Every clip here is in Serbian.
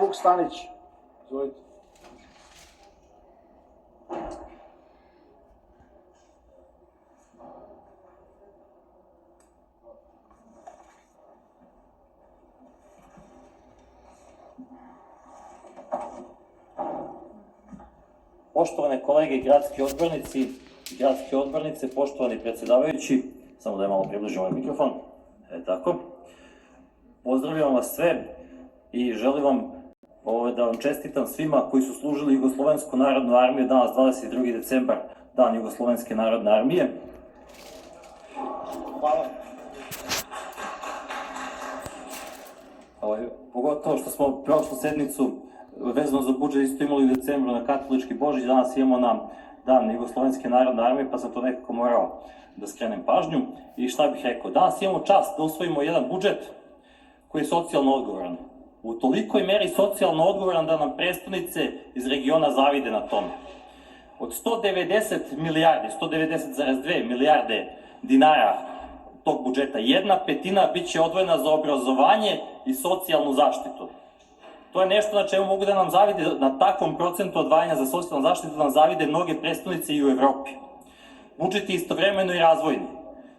Vuk Stanić, izvolite. Poštovane kolege, gradski odbornici i gradske odbornice, poštovani predsjedavajući, samo da je malo približim ovaj mikrofon, tako. Pozdravljam vas sve i želim vam da vam čestitam svima koji su služili Jugoslovensku narodnu armiju danas 22. decembar, dan Jugoslovenske narodne armije. Hvala. Pogotovo što smo prošlu sednicu vezano za budžet isto imali u decembru na katolički Božić, danas imamo na dan Jugoslovenske narodne armije, pa sam to nekako morao da skrenem pažnju. I šta bih rekao, danas imamo čast da usvojimo jedan budžet koji je socijalno odgovoran. U tolikoj meri socijalno odgovoran da nam prestonice iz regiona zavide na tome. Od 190 milijardi, 190,2 milijarde dinara tog budžeta, 1/5 bit će odvojena za obrazovanje i socijalnu zaštitu. To je nešto na čemu mogu da nam zavide, na takvom procentu odvajanja za socijalnu zaštitu nam zavide mnoge prestonice i u Evropi. Budžet je istovremeno i razvojni.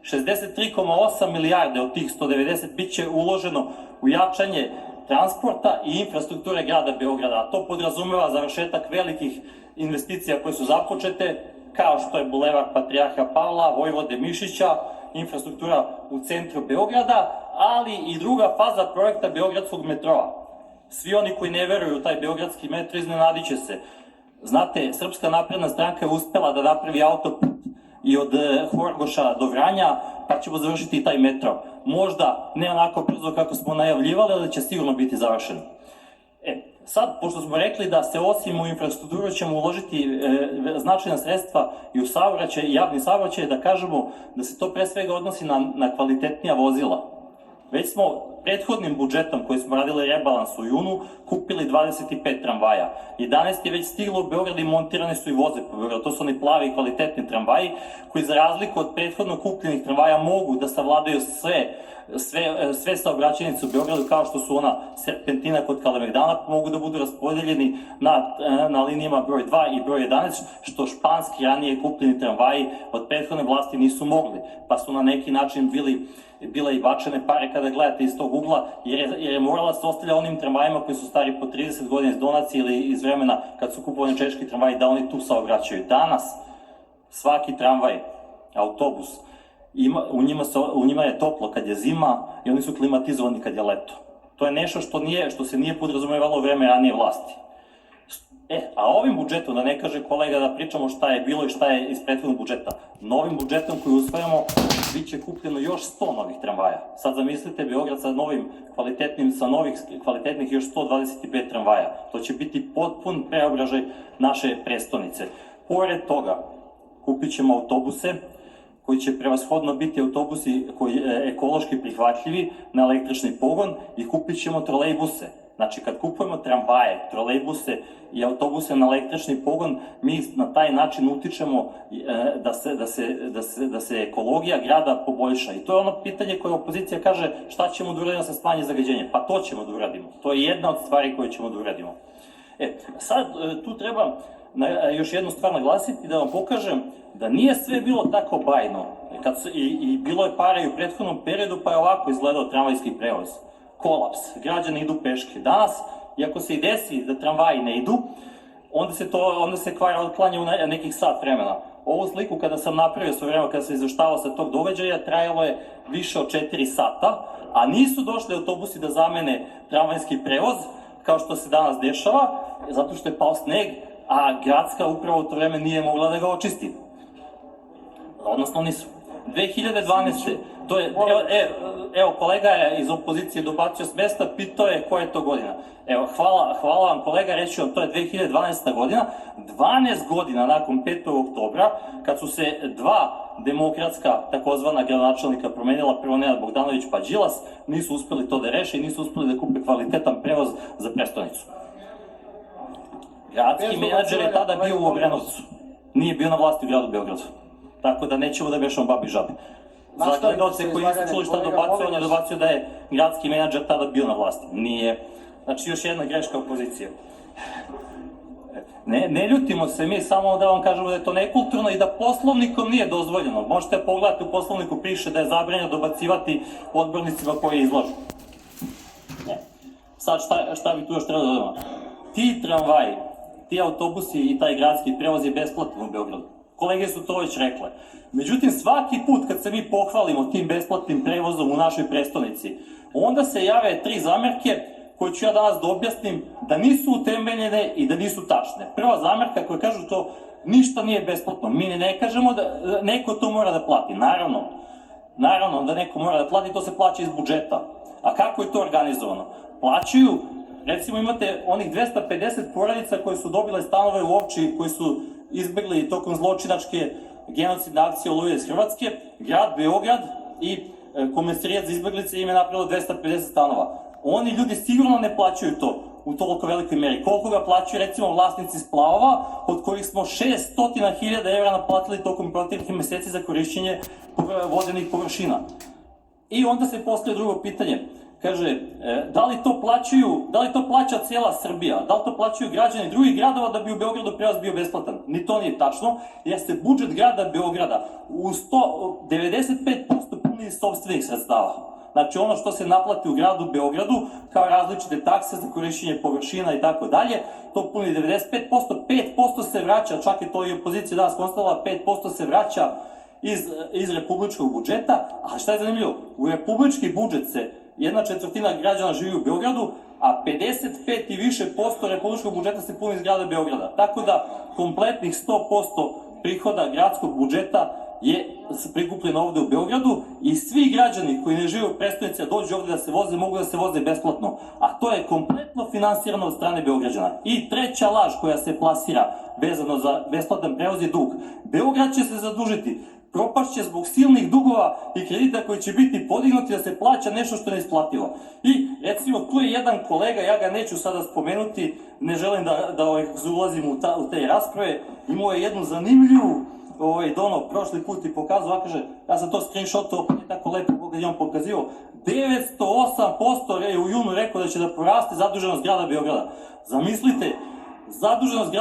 63,8 milijarde od tih 190 bit će uloženo u jačanje transporta i infrastrukture grada Beograda, a to podrazumeva završetak velikih investicija koje su započete, kao što je Bulevar Patrijarha Pavla, Vojvode Mišića, infrastruktura u centru Beograda, ali i druga faza projekta Beogradskog metroa. Svi oni koji ne veruju u taj beogradski metro iznenadit će se. Znate, Srpska napredna stranka je uspela da napravi autoput i od Horgoša do Vranja, pa ćemo završiti i taj metro. Možda ne onako brzo kako smo najavljivali, ali će sigurno biti završen. Sad, pošto smo rekli da se osim u infrastrukturu ćemo uložiti značajna sredstva i u saobraćaj i javni saobraćaj, da kažemo da se to pre svega odnosi na kvalitetnija vozila. Već smo prethodnim budžetom koji smo radili rebalans u junu kupili 25 tramvaja. 11 je već stiglo u Beograd i montirane su i voze po Beogradu. To su oni plavi i kvalitetni tramvaji koji za razliku od prethodno kupljenih tramvaja mogu da savladaju sve saobraćajnice u Beogradu, kao što su ona serpentina kod Kalemegdana, mogu da budu raspodeljeni na linijama broj 2 i broj 11, što španski ranije kupljeni tramvaji od prethodne vlasti nisu mogli, pa su na neki način bile i bačene pare kada gledate iz tog ugla, jer je morala se ostavlja onim tramvajima koji su stari po 30 godina iz donacije ili iz vremena kad su kupovani češki tramvaji, da oni tu saobraćaju. Danas svaki tramvaj, autobus, u njima je toplo kad je zima i oni su klimatizovani kad je leto. To je nešto što se nije podrazumevalo u vreme ranije vlasti. A ovim budžetom, da ne kaže kolega da pričamo šta je bilo i šta je iz prethodnog budžeta, novim budžetom koji usvajamo bit će kupljeno još 100 novih tramvaja. Sad zamislite Beograd sa novih kvalitetnih još 125 tramvaja. To će biti potpun preobražaj naše prestonice. Pored toga, kupit ćemo autobuse koji će prevashodno biti autobusi koji ekološki prihvatljivi na električni pogon i kupit ćemo trolejbuse. Znači, kad kupujemo tramvaje, trolejbuse i autobuse na električni pogon, mi na taj način utičemo da se ekologija grada poboljša. I to je ono pitanje koje opozicija kaže šta ćemo da uradimo sa smanje zagađenja. Pa to ćemo da uradimo. To je jedna od stvari koje ćemo da uradimo. Sad, tu treba još jednu stvar naglasiti, da vam pokažem da nije sve bilo tako bajno. I bilo je para i u prethodnom periodu, pa je ovako izgledao tramvajski prevoz. Kolaps, građani idu peške. Danas, iako se i desi da tramvaji ne idu, onda se kvar otklanja u nekih sat vremena. Ovu sliku kada sam napravio sve vreme, kada sam izveštavao sa tog događaja, trajalo je više od 4 sata, a nisu došli autobusi da zamene tramvajski prevoz, kao što se danas dešava, zato što je pao sneg, a gradska uprava u to vreme nije mogla da ga očisti. Odnosno nisu. 2012. Evo, kolega je iz opozicije dobacio s mesta, pitao je koja je to godina. Evo, hvala vam kolega, reći vam, to je 2012. godina, 12 godina nakon 5. oktobra, kad su se dva demokratska takozvana gradonačelnika promenila, prvo Nenad Bogdanović pa Đilas, nisu uspeli to da reše i nisu uspeli da kupe kvalitetan prevoz za prestonicu. Gradski menadžer je tada bio u Obrenovcu, nije bio na vlasti u gradu Beogradu. Tako da nećemo da bešamo babi žabi. Za gledalce koji nisu čuli šta dobacio, on je dobacio da je gradski menadžer tada bio na vlasti. Nije. Znači, još jedna greška opozicije. Ne ljutimo se mi, samo da vam kažemo da je to nekulturno i da poslovnikom nije dozvoljeno. Možete pogledati, u poslovniku piše da je zabranjeno dobacivati odbornicima koji izlažu. Sad šta bi tu još trebalo da dodamo? Ti tramvaji, ti autobusi i taj gradski prevoz je besplatan u Beogradu. Kolege su to već rekle. Međutim, svaki put kad se mi pohvalimo tim besplatnim prevozom u našoj prestonici, onda se jave 3 zamerke koje ću ja danas da objasnim da nisu utemeljene i da nisu tačne. Prva zamerka koja kažu to ništa nije besplatno. Mi ne kažemo da neko to mora da plati. Naravno da neko mora da plati, to se plaća iz budžeta. A kako je to organizovano? Plaćaju, recimo imate onih 250 porodica koje su dobile stanove u Ovči, koji su izbegli tokom zločinačke genocidne akcije Oluje iz Hrvatske, grad Beograd i Komesarijat za izbeglice im je napravilo 250 stanova. Oni ljudi sigurno ne plaćaju to u toliko velikoj meri. Koliko ga plaćaju recimo vlasnici splavova, od kojih smo 600.000 evra naplatili tokom proteklih meseci za korišćenje vodenih površina. I onda se postavlja drugo pitanje. Kaže, da li to plaća cijela Srbija? Da li to plaćaju građani drugih gradova da bi u Beogradu prevoz bio besplatan? Ni to nije tačno, jer se budžet grada Beograda u 95% puni iz sopstvenih sredstava. Znači ono što se naplati u gradu Beogradu, kao različite takse za korišćenje površina i tako dalje, to puni 95%, 5% se vraća, čak je to i opozicija danas konstatovala, 5% se vraća iz republičkog budžeta, a šta je zanimljivo, u republički budžet se 1/4 građana živi u Beogradu, a 55 i više posto republičkog budžeta se puni iz grada Beograda. Tako da kompletnih 100% prihoda gradskog budžeta je prikupljeno ovde u Beogradu i svi građani koji ne žive u prestonici, a dođu ovde da se voze, mogu da se voze besplatno. A to je kompletno finansirano od strane Beograđana. I treća laž koja se plasira vezano za besplatan prevoz je dug. Beograd će se zadužiti, propašće zbog silnih dugova i kredita koji će biti podignuti da se plaća nešto što je neisplativo. I recimo tu je jedan kolega, ja ga neću sada spomenuti, ne želim da ulazim u te rasprave, imao je jednu zanimljivu dono prošli put i pokazao, kaže, ja sam to screenshotao, tako lepo kad je on pokazio, 908% je u junu rekao da će da poraste zaduženost grada Beograda. Zamislite, zaduženost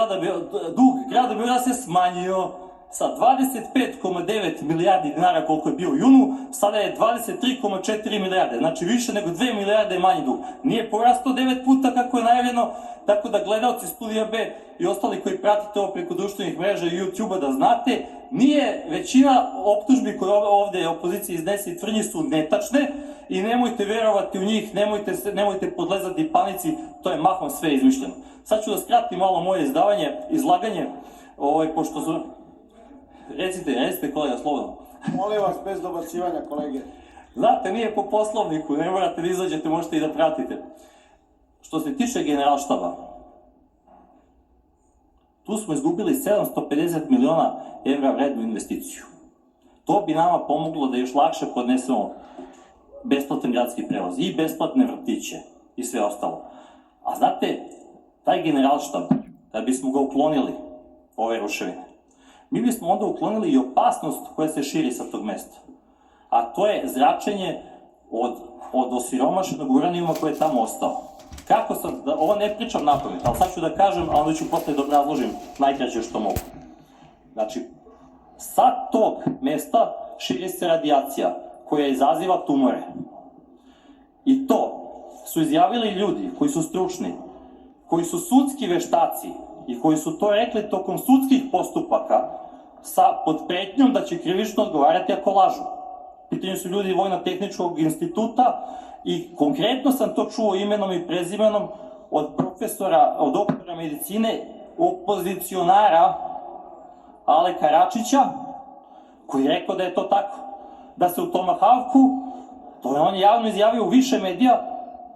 dug grada Beograda se smanjio sa 25,9 milijardi dinara koliko je bio u junu, sada je 23,4 milijarde, znači više nego 2 milijarde manji dug. Nije porastao 9 puta kako je najavljeno, tako da gledalci Studija B i ostali koji pratite ovo preko društvenih mreža i YouTube-a da znate, nije većina optužbi koje ovde opozicija iznese i tvrdnji su netačne i nemojte verovati u njih, nemojte podlezati panici, to je mahom sve izmišljeno. Sad ću da skratim malo moje izlaganje, pošto su... Recite kolega, slobodno. Molim vas, bez dobacivanja, kolege. Znate, nije po poslovniku, ne morate da izađete, možete i da pratite. Što se tiče Generalštaba, tu smo izgubili 750 miliona evra vrednu investiciju. To bi nama pomoglo da još lakše podnesemo besplatan gradski prevoz i besplatne vrtiće i sve ostalo. A znate, taj Generalštab, da bismo ga uklonili, ove ruševine, mi bismo onda uklonili i opasnost koja se širi sa tog mesta. A to je zračenje od osiromašenog uranijuma koji je tamo ostao. Kako sam, ovo ne pričam napamet, ali sad ću da kažem, a onda ću posle da obrazložim najkraće što mogu. Znači, sa tog mesta širi se radijacija koja izaziva tumore. I to su izjavili ljudi koji su stručni, koji su sudski veštaci i koji su to rekli tokom sudskih postupaka pod pretnjom da će krivično odgovarati ako lažu. Pitanju su ljudi Vojno-tehničkog instituta i konkretno sam to čuo imenom i prezimenom od doktora medicine, opozicionara Ale Karačića, koji je rekao da je to tako. Da se u Tomahawku, to je on javno izjavio u više medija,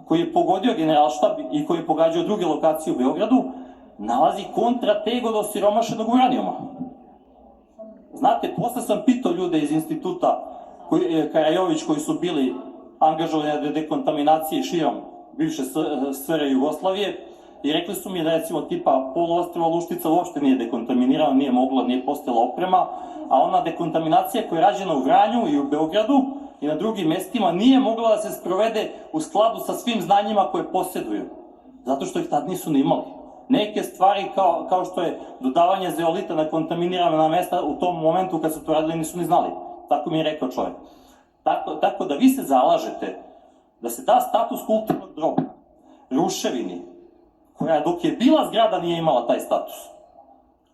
koji je pogodio Generalštab i koji je pogađao druge lokacije u Beogradu, nalazi kontrateg od osiromašenog uranijuma. Znate, posle sam pitao ljude iz instituta Karajović koji su bili angažovani na dekontaminaciji širom bivše SR Jugoslavije i rekli su mi da recimo tipa poluostrvo Luštica uopšte nije dekontaminirano, nije mogla, nije postojala oprema, a ona dekontaminacija koja je rađena u Vranju i u Beogradu i na drugim mestima nije mogla da se sprovede u skladu sa svim znanjima koje posjeduju. Zato što ih tad nisu ni imali. Neke stvari kao što je dodavanje zeolita na kontaminirana mesta u tom momentu kad su to radili nisu ni znali. Tako mi je rekao čovjek. Tako da vi se zalažete da se da status kulturnog dobra ruševini, koja dok je bila zgrada nije imala taj status,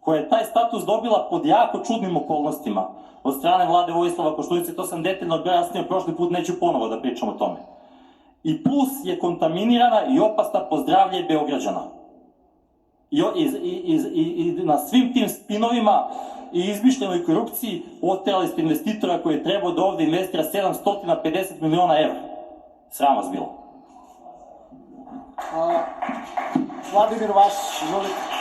koja je taj status dobila pod jako čudnim okolnostima od strane vlade Vojislava Koštunice, to sam detaljno objasnio prošli put, neću ponovo da pričam o tome. I plus je kontaminirana i opasna po zdravlje Beograđana. I na svim tim spinovima i izmišljenoj korupciji oterali ste investitora koji je trebao da ovde investira 750 miliona evra. Sram vas bilo. Vladimir Vašić, izvolite.